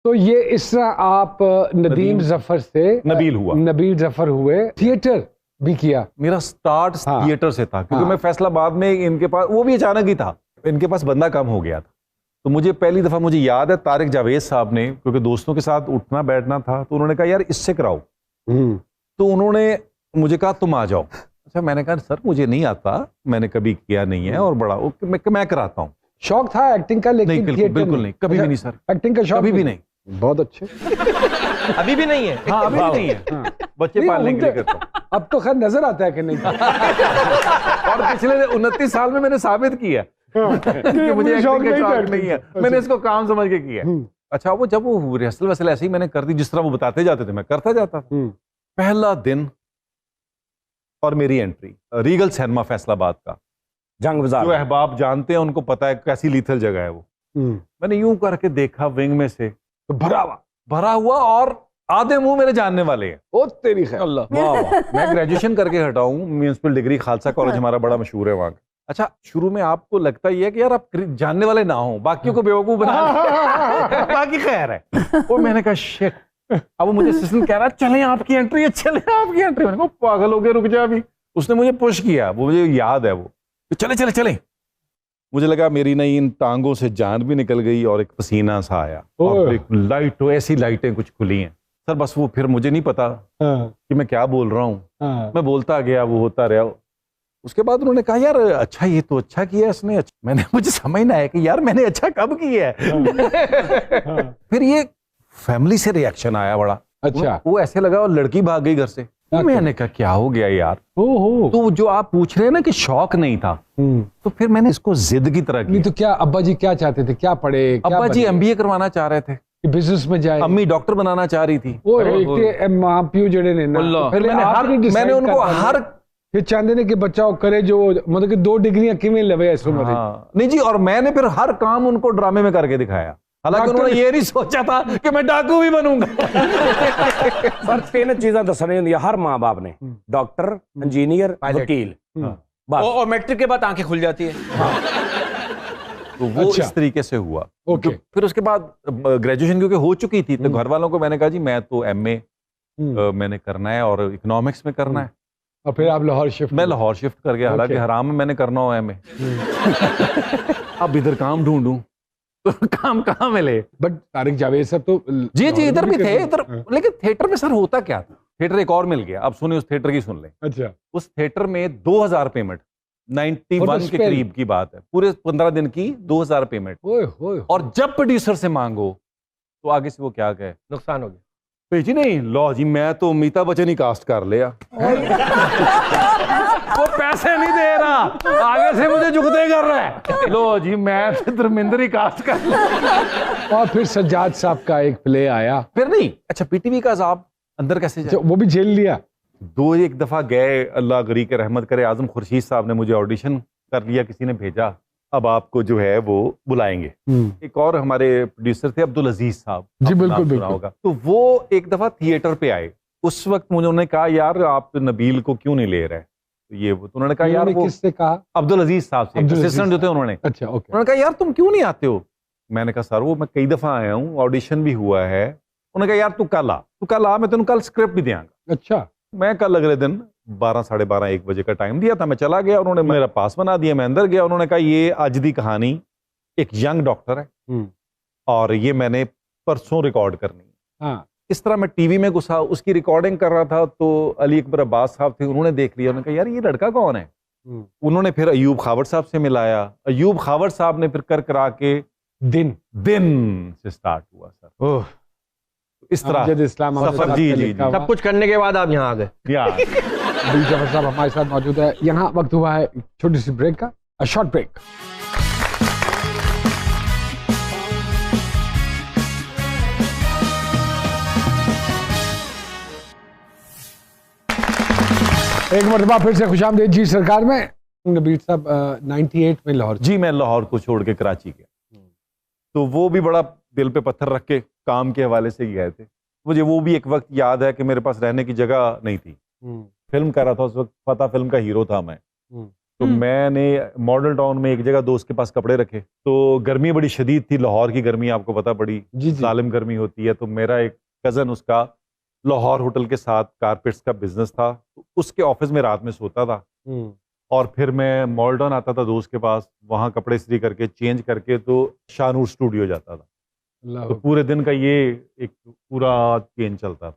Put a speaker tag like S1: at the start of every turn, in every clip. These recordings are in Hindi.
S1: तो ये इस तरह आप नदीम जफर से नबील जफर हुए, थिएटर भी किया।
S2: मेरा स्टार्ट थिएटर से था, क्योंकि मैं फैसलाबाद में इनके पास, वो भी अचानक ही था, इनके पास बंदा कम हो गया था। तो मुझे पहली दफा मुझे याद है तारिक जावेद साहब ने, क्योंकि दोस्तों के साथ उठना बैठना था, तो उन्होंने कहा यार इससे कराओ। तो उन्होंने मुझे कहा तुम आ जाओ। अच्छा, मैंने कहा सर मुझे नहीं आता, मैंने कभी किया नहीं है, और बड़ा मैं कराता हूँ।
S1: शौक था एक्टिंग का, लेकिन
S2: बिल्कुल नहीं, कभी भी नहीं सर,
S1: एक्टिंग का शौक
S2: कभी भी नहीं।
S1: बहुत अच्छे।
S3: अभी भी नहीं है?
S2: हाँ, अभी भी नहीं है। बच्चे पालने के लिए करता हूं।
S1: अब तो खैर नजर आता है कि नहीं।
S2: और पिछले 29 साल में मैंने साबित किया कि मुझे एक्टिंग का शौक नहीं है, मैंने इसको काम समझ के किया। अच्छा, वो जब वो रिहर्सल वैसे ऐसे ही मैंने कर दी, जिस तरह वो बताते जाते थे मैं करता जाता था। पहला दिन और मेरी एंट्री रीगल सिनेमा फैसलाबाद का,
S3: जंग बाजार,
S2: जो अहबाब जानते हैं उनको पता है कैसी लीथल जगह है वो। मैंने यूं करके देखा विंग में से, तो भरा हुआ और आधे मुंह मेरे जानने वाले हैं।
S1: ओ तेरी खैर,
S2: अल्लाह वाह वाह। मैं ग्रेजुएशन करके हटा हूं, म्यूनिसिपल डिग्री खालसा कॉलेज हमारा बड़ा मशहूर है वहां का। अच्छा, शुरू में आपको लगता ही है कि यार आप जानने वाले ना हो, बाकियों को बेवकूफ बना बाकी खैर है। और मैंने कहा शिट, अब मुझे असिस्टेंट कह रहा है चलें आपकी एंट्री है, चलें आपकी एंट्री। मैंने कहा पागल हो गया, रुक जा अभी। उसने मुझे पुश किया, वो मुझे याद है, वो चले चले चले। मुझे लगा मेरी नई इन टांगों से जान भी निकल गई और एक पसीना सा आया, और एक लाइट, ऐसी लाइटें कुछ खुली हैं सर। बस वो फिर मुझे नहीं पता कि मैं क्या बोल रहा हूँ। मैं बोलता गया, वो होता रहा। उसके बाद उन्होंने कहा यार अच्छा, ये तो अच्छा किया इसने। मैंने, मुझे समझ ना आया कि यार मैंने अच्छा कब किया है। फिर ये फैमिली से रिएक्शन आया बड़ा अच्छा। वो ऐसे लगा और लड़की भाग गई घर से। मैंने कहा क्या हो गया यार। तो जो आप पूछ रहे हैं ना कि शौक नहीं था, तो फिर मैंने इसको जिद की तरह की।
S1: तो क्या अब्बा जी क्या चाहते थे, क्या पढ़े?
S2: अब्बा जी MBA करवाना चाह रहे थे,
S1: बिजनेस में जाए।
S2: अम्मी डॉक्टर बनाना चाह रही थी। मैंने उनको हर
S1: चाहते ने कि बच्चा करे जो मतलब कि 2 डिग्रियां किमें लवे इस उम्र
S2: नहीं जी। और मैंने फिर हर काम उनको ड्रामे में करके दिखाया, हालांकि उन्होंने ये नहीं सोचा था कि मैं डाकू भी बनूंगा।
S3: सर 3 चीजें दसनी होंगी हर माँ बाप ने, डॉक्टर, इंजीनियर, वकील, और मैट्रिक के बाद आंखें खुल जाती है।
S2: तो वो इस तरीके से हुआ। तो फिर उसके बाद ग्रेजुएशन क्योंकि हो चुकी थी, तो घर वालों को मैंने कहा जी मैं तो MA मैंने करना है और इकोनॉमिक्स में करना है।
S1: और फिर आप लाहौर शिफ्ट? मैं
S2: लाहौर शिफ्ट कर गया, हालांकि हराम में मैंने करना हो MA। अब इधर काम ढूंढूं तो काम कहाँ मिले।
S1: बट तारिक जावेद साहब तो
S2: जी इधर भी थे, इधर। लेकिन थिएटर में सर होता क्या था, थिएटर एक और मिल गया। अब सुने उस थिएटर की, सुन ले।
S1: अच्छा।
S2: उस थिएटर में 2000 पेमेंट, 91 के करीब की बात है, पूरे 15 दिन की 2000 पेमेंट। और जब प्रोड्यूसर से मांगो तो आगे से वो क्या कहे,
S3: नुकसान हो गया
S2: जी नहीं, लो जी मैं तो अमिताभ बच्चन ही कास्ट कर लिया। वो पैसे नहीं दे रहा, आगे से मुझे जुगते कर रहा है। लो जी मैं धर्मेंद्र ही कास्ट कर लिया।
S1: और फिर सज्जाद साहब का एक प्ले आया,
S2: फिर नहीं। अच्छा, PTV का साहब अंदर कैसे जाए?
S1: वो भी झेल लिया।
S2: 1 दफा गए, अल्लाह गरी के रहमत करे, आजम खुर्शीद साहब ने मुझे ऑडिशन कर लिया, किसी ने भेजा, अब आपको जो है वो बुलाएंगे। एक और हमारे प्रोड्यूसर थे अब्दुल अजीज साहब,
S1: जी बिल्कुल बिल्कुल।
S2: तो वो एक दफा थिएटर पे आए। उस वक्त मुझे उन्होंने कहा यार आप नबील को क्यों नहीं ले रहे, तो ये वो, तो उन्होंने कहा यार, वो
S1: किससे कहा?
S2: अब्दुल अजीज साहब से, असिस्टेंट जो थे उन्होंने।
S1: अच्छा, ओके।
S2: उन्होंने कहा यार तुम क्यों नहीं आते हो? मैंने कहा सर वो मैं कई दफा आया हूँ, ऑडिशन भी हुआ है। उन्होंने कहा यार तू कल आ, मैं तेन कल स्क्रिप्ट भी देंगा।
S1: अच्छा। मैं
S2: कल अगले दिन 12, साढ़े 12, 1 बजे का टाइम दिया था, मैं चला गया, उन्होंने मेरा पास बना दिया, मैं अंदर गया। उन्होंने कहा ये आज दी कहानी एक यंग डॉक्टर है और ये मैंने परसों रिकॉर्ड करनी है।
S1: हाँ।
S2: इस तरह मैं टीवी में घुसा, उसकी रिकॉर्डिंग कर रहा था, तो अली अकबर अब्बास साहब थे, उन्होंने देख लिया। उन्होंने कहा यार ये लड़का कौन है? उन्होंने फिर अयूब खावर साहब से मिलाया, अयूब खावर साहब ने फिर कर करा के दिन से स्टार्ट हुआ सर। इस तरह
S1: इस्लाम
S2: सफर, जी
S3: सब कुछ करने के बाद आप यहाँ आ गए।
S1: अब्दुल जफर साहब हमारे साथ मौजूद है। यहाँ वक्त हुआ है छोटी सी ब्रेक का, अ शॉर्ट ब्रेक। एक मरतबा फिर से खुशामदीद जी सरकार में। नबील साहब 98 में लाहौर?
S2: जी मैं लाहौर को छोड़ के कराची गया, तो वो भी बड़ा दिल पे पत्थर रख के काम के हवाले से ही गए थे। मुझे वो भी एक वक्त याद है कि मेरे पास रहने की जगह नहीं थी, फिल्म कर रहा था उस वक्त, फतह फिल्म का हीरो था मैं। तो मैंने मॉडल टाउन में एक जगह दोस्त के पास कपड़े रखे, तो गर्मी बड़ी शदीद थी, लाहौर की गर्मी आपको पता पड़ी, सालिम गर्मी होती है। तो मेरा एक कजन, उसका लाहौर होटल के साथ कारपेट्स का बिजनेस था, तो उसके ऑफिस में रात में सोता था और फिर मैं मॉडल टाउन आता था दोस्त के पास, वहाँ कपड़े इस्त्री करके चेंज करके तो शाहनूर स्टूडियो जाता था। तो पूरे दिन का ये एक पूरा चेंज चलता था।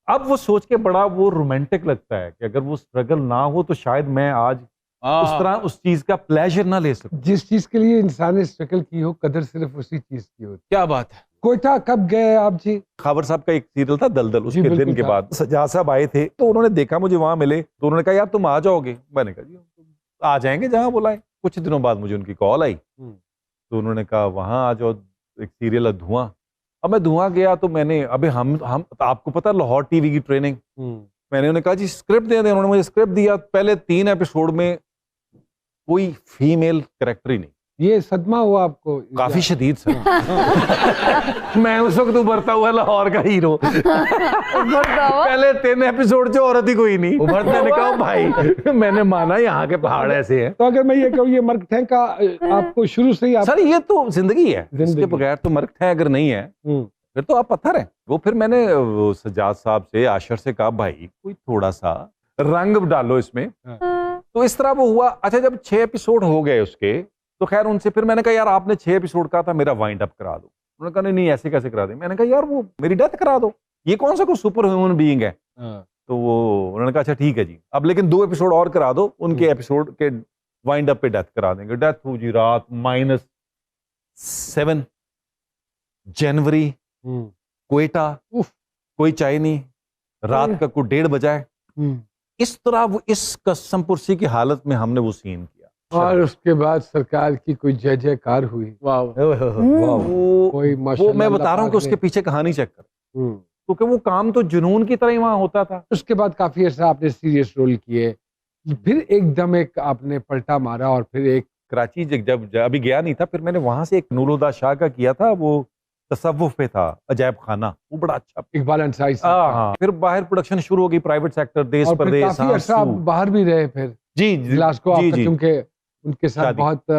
S2: अब वो सोच के बड़ा वो रोमांटिक लगता है कि अगर वो स्ट्रगल ना हो तो शायद मैं आज उस तरह उस चीज का प्लेजर ना ले सकूं।
S1: जिस चीज के लिए इंसान ने स्ट्रगल की हो, कदर सिर्फ उसी चीज की होती।
S3: क्या बात है।
S1: कोयटा कब गए आप जी?
S2: खाबर साहब का एक सीरियल था दलदल, उसके दिन के बाद सज्जाद साहब आए थे, तो उन्होंने देखा मुझे वहां मिले, तो उन्होंने कहा यार तुम आ जाओगे? मैंने कहा जी आ जाएंगे जहां बुलाए। कुछ दिनों बाद मुझे उनकी कॉल आई, तो उन्होंने कहा वहां आ जाओ, एक सीरियल है धुआं। अब मैं धुआं गया तो मैंने अभी हम आपको पता है लाहौर टीवी की ट्रेनिंग, मैंने उन्हें कहा जी स्क्रिप्ट दे दें। उन्होंने मुझे स्क्रिप्ट दिया, पहले 3 एपिसोड में कोई फीमेल कैरेक्टर ही नहीं।
S1: ये सदमा हुआ आपको?
S2: काफी शदीद सर। मैं उस वक्त उभरता हुआ लाहौर का हीरो, पहले 3 एपिसोड जो औरत ही कोई नहीं उभरता। ने कहा भाई मैंने माना यहाँ के पहाड़ ऐसे हैं।
S1: तो अगर मैं ये कहूँ ये मर्कठैंग का आपको शुरू से ही
S2: सर ये तो जिंदगी है, इसके बगैर तो मर्कठैंग अगर नहीं है फिर तो आप पत्थर हैं। वो फिर मैंने सज्जाद साहब से, आशर से कहा भाई कोई थोड़ा सा रंग डालो इसमें, तो इस तरह वो हुआ। अच्छा जब 6 एपिसोड हो गए उसके, तो खैर उनसे फिर मैंने कहा यार आपने 6 एपिसोड कहा था, मेरा वाइंड अप करा दो। उन्होंने कहा नहीं ऐसे कैसे करा दे? मैंने कहा यार वो मेरी डेथ करा दो, ये कौन सा कोई सुपर ह्यूमन बीइंग है। तो वो उन्होंने कहा अच्छा ठीक है जी, अब लेकिन 2 एपिसोड और करा दो, उनके एपिसोड के वाइंड अप पे डेथ करा देंगे। डेथ हुई जी रात -7 जनवरी, कोयटा, कोई चाय नहीं, रात का कोई 1:30 बजा है। इस तरह वो इस कसम पुरसी की हालत में हमने वो सीन किया
S1: और उसके बाद सरकार की कोई जय जयकार हुई।
S2: वो मैं बता रहा हूँ कि उसके पीछे कहानी चेक कर, क्योंकि वो काम तो जुनून की तरह ही वहां होता था।
S1: उसके बाद काफी अर्सा आपने सीरियस रोल किए, फिर एकदम एक आपने पलटा मारा और फिर एक
S2: कराची जब अभी गया नहीं था, फिर मैंने वहां से एक नूरुल्लाह शाह का किया था, वो तसव्वुफ पे था, अजायब खाना, वो बड़ा अच्छा।
S1: इकबाल अंसारी
S2: साहब। फिर बाहर प्रोडक्शन शुरू हो गई, प्राइवेट सेक्टर, देश परदेश,
S1: काफी अर्सा आप बाहर भी रहे फिर
S2: जी
S1: ग्लासगो, क्योंकि उनके साथ बहुत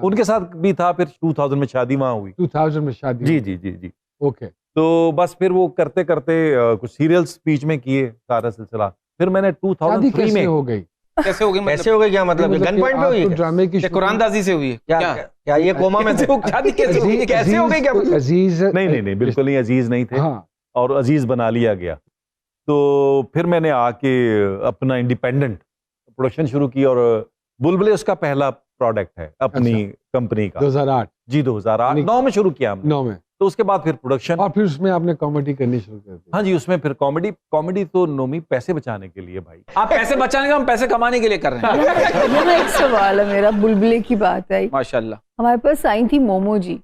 S2: उनके साथ भी था। फिर 2000 में शादी वहां हुई।
S1: 2000 में शादी?
S2: जी जी जी जी।
S1: ओके।
S2: तो बस फिर वो करते करते कुछ सीरियल्स बीच में किए, सारा सिलसिला। फिर मैंने 2003 में
S1: हो गई।
S3: कैसे हो गई?
S4: कैसे हो गई? क्या मतलब? गन पॉइंट पे हुई है?
S1: ड्रामे की
S3: कुरानदाजी से हुई है?
S4: क्या ये कोमा में थे?
S3: शादी कैसे हो गई? कैसे हो गई? क्या
S1: अजीज?
S2: नहीं बिल्कुल नहीं, अजीज नहीं थे। और अजीज बना लिया गया। तो फिर मैंने आके अपना इंडिपेंडेंट प्रोडक्शन शुरू की, और बुलबुले उसका पहला प्रोडक्ट है अपनी कंपनी का।
S1: 2008
S2: जी 2008 9 में शुरू किया हमने।
S1: 9 में।
S2: तो उसके बाद फिर प्रोडक्शन,
S1: और फिर उसमें आपने कॉमेडी करनी शुरू कर दी?
S2: हाँ जी, उसमें फिर कॉमेडी तो नोमी पैसे बचाने के लिए। भाई
S3: आप पैसे बचाने का, हम पैसे कमाने के लिए कर रहे हैं।
S5: एक सवाल है मेरा, बुलबुले की बात आई,
S3: माशाल्लाह।
S5: हमारे पास आई थी मोमो जी,